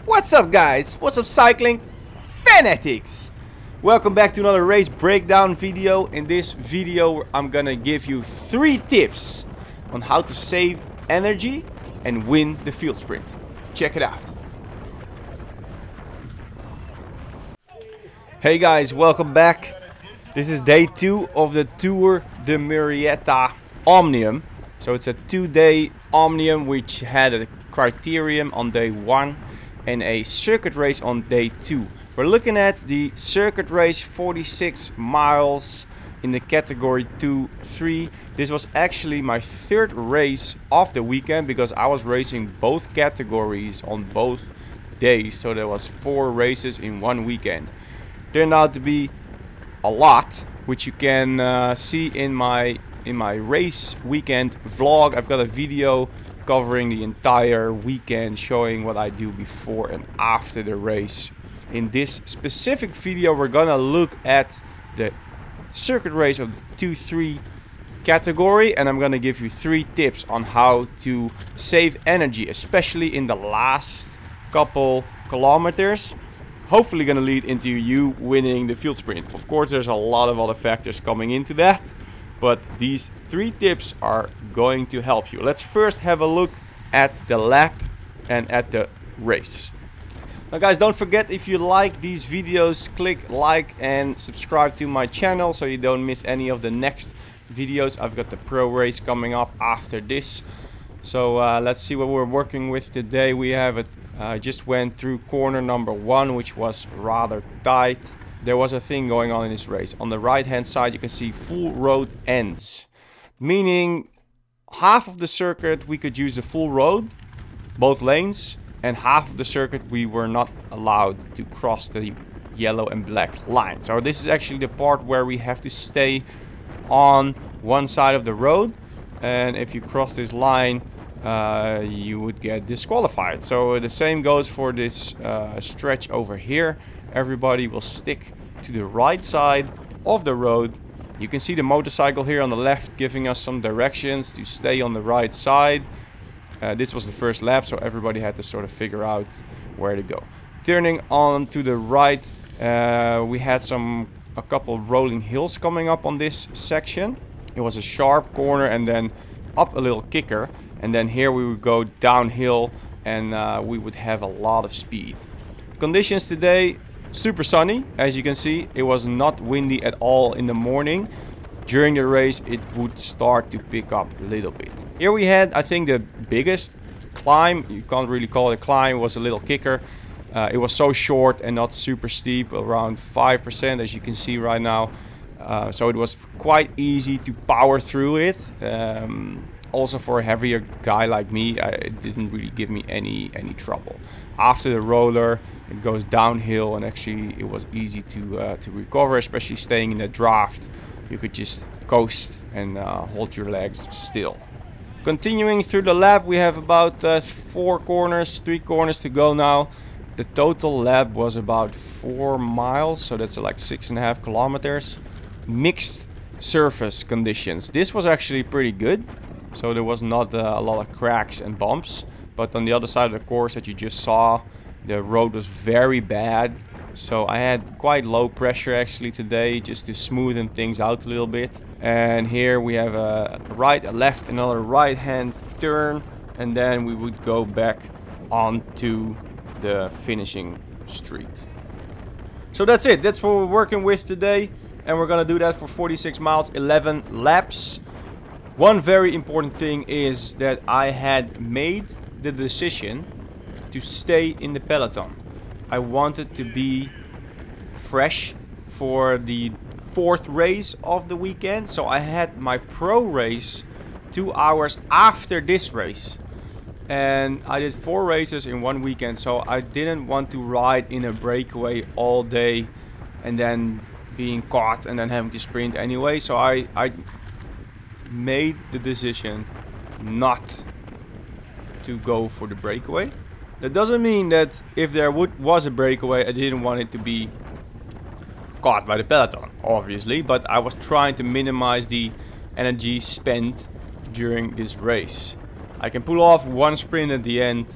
What's up, guys? What's up, cycling fanatics? Welcome back to another race breakdown video. In this video I'm gonna give you 3 tips on how to save energy and win the field sprint. Check it out. Hey guys, welcome back. This is day 2 of the Tour de Murrieta Omnium. So it's a 2-day Omnium which had a criterium on day 1 and a circuit race on day 2. We're looking at the circuit race, 46 miles in the category 2-3. This was actually my 3rd race of the weekend because I was racing both categories on both days. So there was 4 races in one weekend. Turned out to be a lot, which you can see in my race weekend vlog. I've got a video covering the entire weekend, showing what I do before and after the race. In this specific video we're gonna look at the circuit race of the 2-3 category, and I'm gonna give you 3 tips on how to save energy, especially in the last couple kilometers. Hopefully gonna lead into you winning the field sprint. Of course there's a lot of other factors coming into that, but these 3 tips are going to help you. Let's first have a look at the lap and at the race. Now guys, don't forget, if you like these videos, click like and subscribe to my channel so you don't miss any of the next videos. I've got the pro race coming up after this. So let's see what we're working with today. We have it. Just went through corner number 1, which was rather tight. There was a thing going on in this race. On the right hand side you can see full road ends, meaning half of the circuit we could use the full road, both lanes, and half of the circuit we were not allowed to cross the yellow and black line. So this is actually the part where we have to stay on one side of the road, and if you cross this line you would get disqualified. So the same goes for this stretch over here. Everybody will stick to the right side of the road. You can see the motorcycle here on the left giving us some directions to stay on the right side. This was the first lap, so everybody had to sort of figure out where to go. Turning on to the right, we had a couple rolling hills coming up on this section. It was a sharp corner and then up a little kicker, and then here we would go downhill and we would have a lot of speed. Conditions today, super sunny. As you can see, it was not windy at all in the morning. During the race it would start to pick up a little bit. Here we had, I think, the biggest climb. You can't really call it a climb, it was a little kicker. It was so short and not super steep, around 5% as you can see right now. So it was quite easy to power through it. Also for a heavier guy like me, it didn't really give me any trouble. After the roller it goes downhill, and actually it was easy to recover, especially staying in the draft. You could just coast and hold your legs still. Continuing through the lap, we have about 3 corners to go now. The total lap was about 4 miles, so that's like 6.5 kilometers. Mixed surface conditions. This was actually pretty good. So there was not a lot of cracks and bumps, but on the other side of the course that you just saw, the road was very bad. So I had quite low pressure actually today, just to smoothen things out a little bit. And here we have a right, a left, another right hand turn, and then we would go back onto the finishing street. So that's it. That's what we're working with today, and we're gonna do that for 46 miles, 11 laps. One very important thing is that I had made the decision to stay in the peloton. I wanted to be fresh for the 4th race of the weekend, so I had my pro race 2 hours after this race. And I did 4 races in one weekend, so I didn't want to ride in a breakaway all day and then being caught and then having to sprint anyway. So I made the decision not to go for the breakaway. That doesn't mean that if there was a breakaway, I didn't want it to be caught by the peloton, obviously, but I was trying to minimize the energy spent during this race. I can pull off one sprint at the end,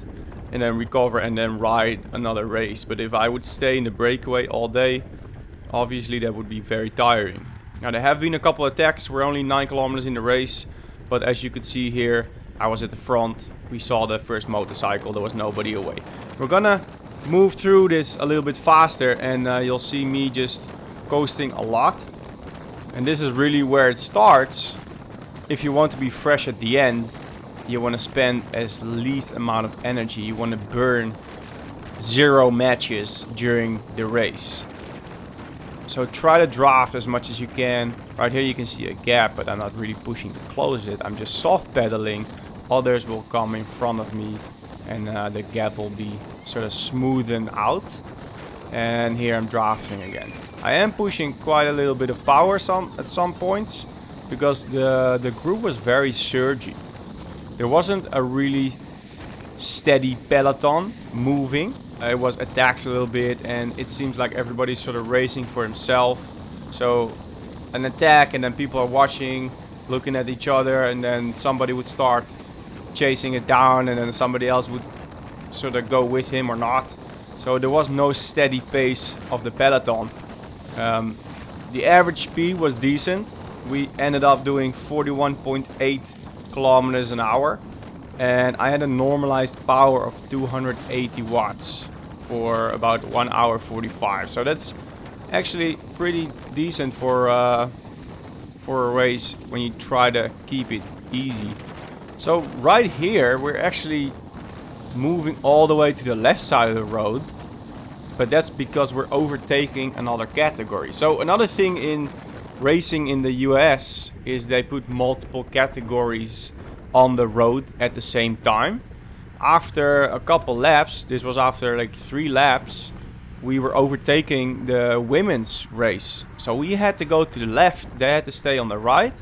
and then recover and then ride another race. But if I would stay in the breakaway all day, obviously that would be very tiring. Now there have been a couple attacks. We're only 9 kilometers in the race, but as you could see here, I was at the front. We saw the first motorcycle. There was nobody away. We're gonna move through this a little bit faster, and you'll see me just coasting a lot. And this is really where it starts. If you want to be fresh at the end, you want to spend as least amount of energy. You want to burn 0 matches during the race. So try to draft as much as you can. Right here you can see a gap, but I'm not really pushing to close it. I'm just soft pedaling. Others will come in front of me, and the gap will be sort of smoothened out. And here I'm drafting again. I am pushing quite a little bit of power at some points, because the group was very surgy. There wasn't a really steady peloton moving. It was attacks a little bit, and it seems like everybody's sort of racing for himself. So an attack, and then people are watching, looking at each other, and then somebody would start chasing it down, and then somebody else would sort of go with him or not. So there was no steady pace of the peloton. The average speed was decent. We ended up doing 41.8 kilometers an hour, and I had a normalized power of 280 watts for about 1 hour 45. So that's actually pretty decent for a race when you try to keep it easy. So right here we're actually moving all the way to the left side of the road, but that's because we're overtaking another category. So another thing in racing in the US is they put multiple categories on the road at the same time. After a couple laps, this was after like 3 laps, we were overtaking the women's race. So we had to go to the left, they had to stay on the right,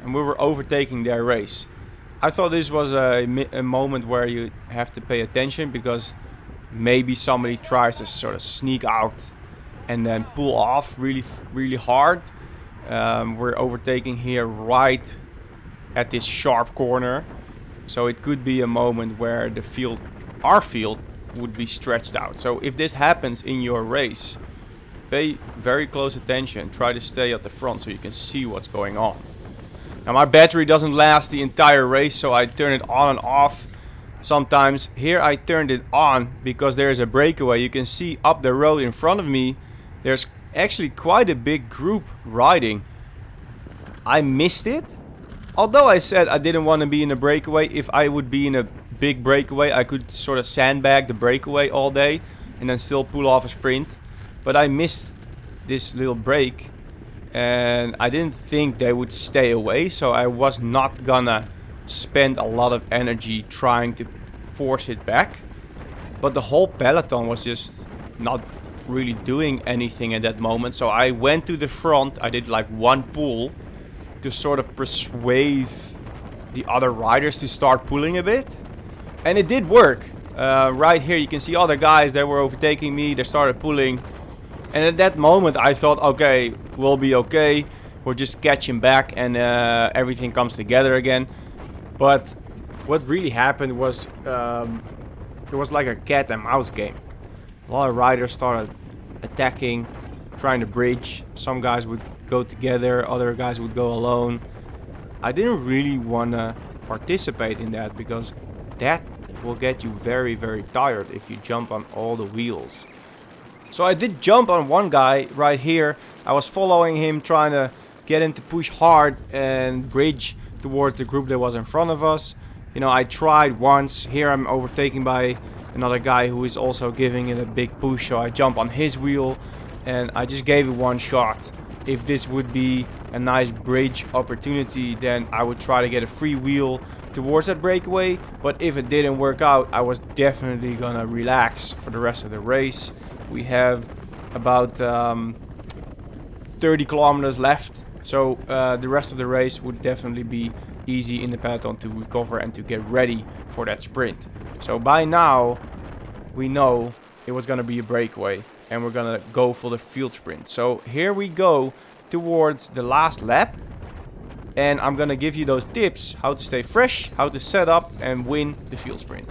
and we were overtaking their race. I thought this was a moment where you have to pay attention, because maybe somebody tries to sort of sneak out and then pull off really hard. We're overtaking here right at this sharp corner, so it could be a moment where the field, our field, would be stretched out. So if this happens in your race, pay very close attention. Try to stay at the front so you can see what's going on. Now my battery doesn't last the entire race, so I turn it on and off sometimes. Here I turned it on because there is a breakaway. You can see up the road in front of me, there's actually quite a big group riding. I missed it. Although I said I didn't want to be in a breakaway, if I would be in a big breakaway, I could sort of sandbag the breakaway all day and then still pull off a sprint. But I missed this little break, and I didn't think they would stay away, so I was not gonna spend a lot of energy trying to force it back. But the whole peloton was just not really doing anything at that moment, so I went to the front. I did like 1 pull to sort of persuade the other riders to start pulling a bit, and it did work. Right here you can see other guys that were overtaking me. They started pulling, and at that moment I thought, okay, we'll be okay, we'll just catch him back, and everything comes together again. But what really happened was it was like a cat and mouse game. A lot of riders started attacking, trying to bridge. Some guys would go together, other guys would go alone. I didn't really want to participate in that, because that will get you very tired if you jump on all the wheels. So I did jump on one guy right here. I was following him, trying to get him to push hard and bridge towards the group that was in front of us. You know, I tried once. Here I'm overtaken by another guy who is also giving it a big push, so I jump on his wheel and I just gave it one shot. If this would be a nice bridge opportunity, then I would try to get a free wheel towards that breakaway. But if it didn't work out, I was definitely gonna relax for the rest of the race. We have about 30 kilometers left, so the rest of the race would definitely be easy in the peloton to recover and to get ready for that sprint. So by now we know it was gonna be a breakaway, and we're gonna go for the field sprint. So here we go towards the last lap, and I'm gonna give you those tips how to stay fresh, how to set up and win the field sprint.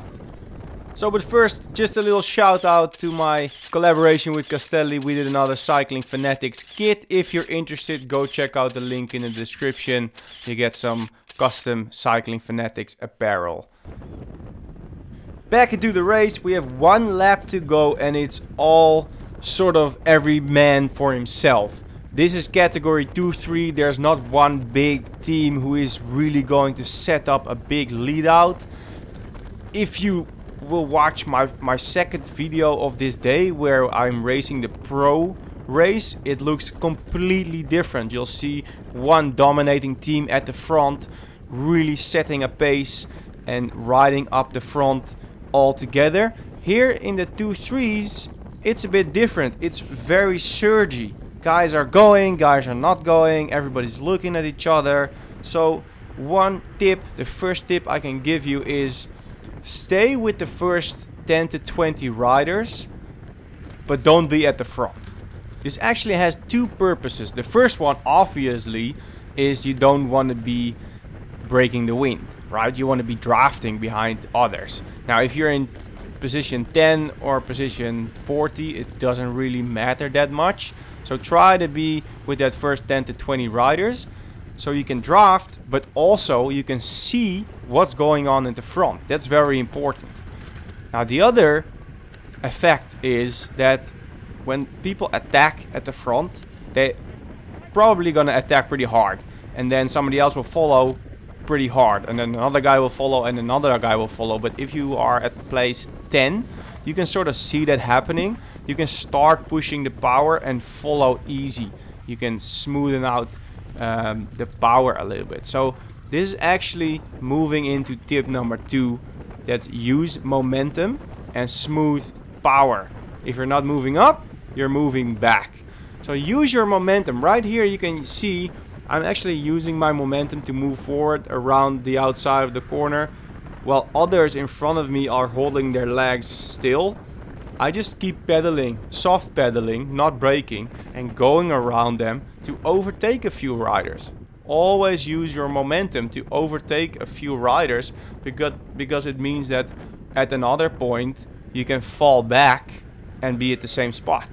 So, but first, just a little shout out to my collaboration with Castelli. We did another Cycling Fanatics kit. If you're interested, go check out the link in the description. You get some custom Cycling Fanatics apparel. Back into the race, we have one lap to go and it's all sort of every man for himself. This is category 2-3. There's not one big team who is really going to set up a big lead out. If you will watch my second video of this day where I'm racing the pro race, it looks completely different. You'll see one dominating team at the front, really setting a pace and riding up the front all together. Here in the 2-3s, it's a bit different. It's very surgy. Guys are going, guys are not going, everybody's looking at each other. So one tip, the first tip I can give you is stay with the first 10 to 20 riders, but don't be at the front. This actually has two purposes. The first one, obviously, is you don't want to be breaking the wind, right? You want to be drafting behind others. Now, if you're in position 10 or position 40, it doesn't really matter that much. So try to be with that first 10 to 20 riders, so you can draft, but also you can see what's going on in the front. That's very important. Now the other effect is that when people attack at the front, they're probably gonna attack pretty hard, and then somebody else will follow pretty hard, and then another guy will follow, and another guy will follow. But if you are at place 10, you can sort of see that happening. You can start pushing the power and follow easy. You can smoothen out the power a little bit. So this is actually moving into tip number 2. That's use momentum and smooth power. If you're not moving up, you're moving back. So use your momentum. Right here you can see I'm actually using my momentum to move forward around the outside of the corner, while others in front of me are holding their legs still. I just keep pedaling, soft pedaling, not braking, and going around them to overtake a few riders. Always use your momentum to overtake a few riders, because it means that at another point you can fall back and be at the same spot.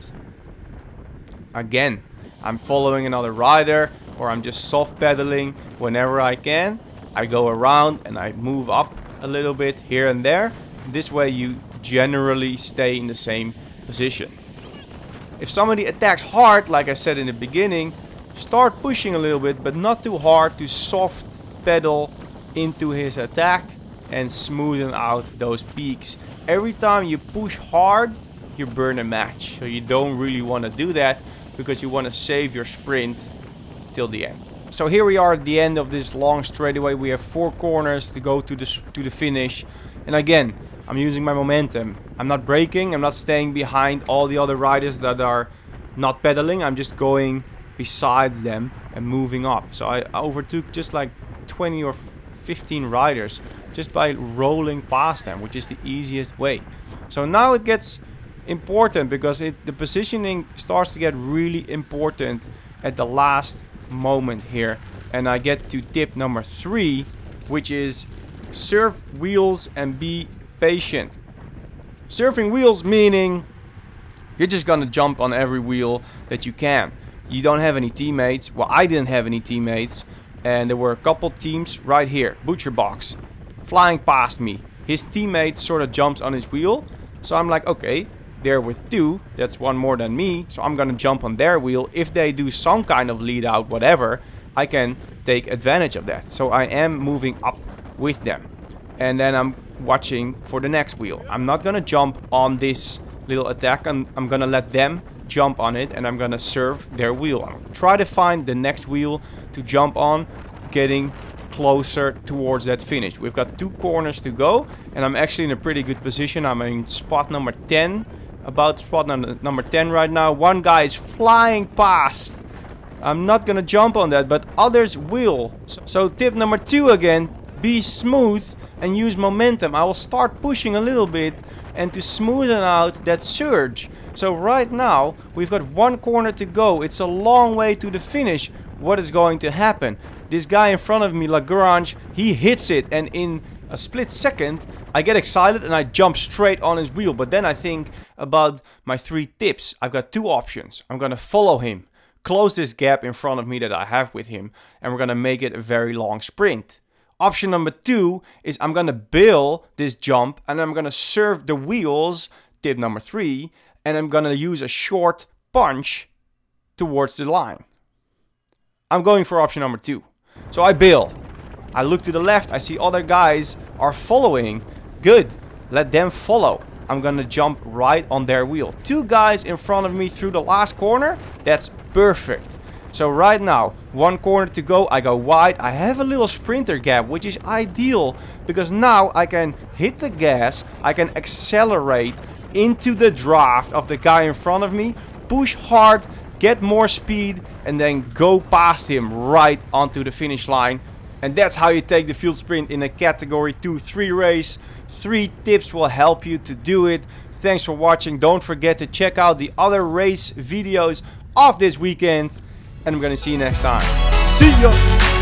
Again, I'm following another rider, or I'm just soft pedaling whenever I can. I go around and I move up a little bit here and there. This way you generally stay in the same position. If somebody attacks hard, like I said in the beginning, start pushing a little bit, but not too hard, to soft pedal into his attack and smoothen out those peaks. Every time you push hard, you burn a match. So you don't really want to do that, because you want to save your sprint till the end. So here we are at the end of this long straightaway. We have 4 corners to go to the finish. And again, I'm using my momentum. I'm not braking. I'm not staying behind all the other riders that are not pedaling. I'm just going besides them and moving up. So I overtook just like 20 or 15 riders just by rolling past them, which is the easiest way. So now it gets important, because the positioning starts to get really important at the last moment here. And I get to tip number 3, which is surf wheels and be patient. Surfing wheels meaning you're just gonna jump on every wheel that you can. You don't have any teammates. Well, I didn't have any teammates, and there were a couple teams right here. Butcher Box flying past me. His teammate sort of jumps on his wheel, so I'm like, okay, they're with 2, that's 1 more than me, so I'm gonna jump on their wheel. If they do some kind of lead out, whatever, I can take advantage of that. So I am moving up with them, and then I'm watching for the next wheel. I'm not gonna jump on this little attack. I'm gonna let them jump on it, and I'm gonna surf their wheel. I'm gonna try to find the next wheel to jump on, getting closer towards that finish. We've got 2 corners to go, and I'm actually in a pretty good position. I'm in spot number 10, about spot number 10 right now. One guy is flying past. I'm not gonna jump on that, but others will. So tip number 2 again, be smooth and use momentum. I will start pushing a little bit and to smoothen out that surge. So right now we've got 1 corner to go. It's a long way to the finish. What is going to happen? This guy in front of me, Lagrange, he hits it, and in a split second, I get excited and I jump straight on his wheel. But then I think about my 3 tips. I've got 2 options. I'm gonna follow him, close this gap in front of me that I have with him, and we're gonna make it a very long sprint. Option number 2 is I'm gonna bail this jump and I'm gonna serve the wheels, tip number 3, and I'm gonna use a short punch towards the line. I'm going for option number 2. So I bail. I look to the left, I see other guys are following. Good, let them follow. I'm gonna jump right on their wheel. 2 guys in front of me through the last corner, that's perfect. So right now, 1 corner to go, I go wide. I have a little sprinter gap, which is ideal because now I can hit the gas, I can accelerate into the draft of the guy in front of me, push hard, get more speed, and then go past him right onto the finish line. And that's how you take the field sprint in a category 2-3 race. 3 tips will help you to do it. Thanks for watching. Don't forget to check out the other race videos of this weekend. And I'm gonna see you next time. See ya!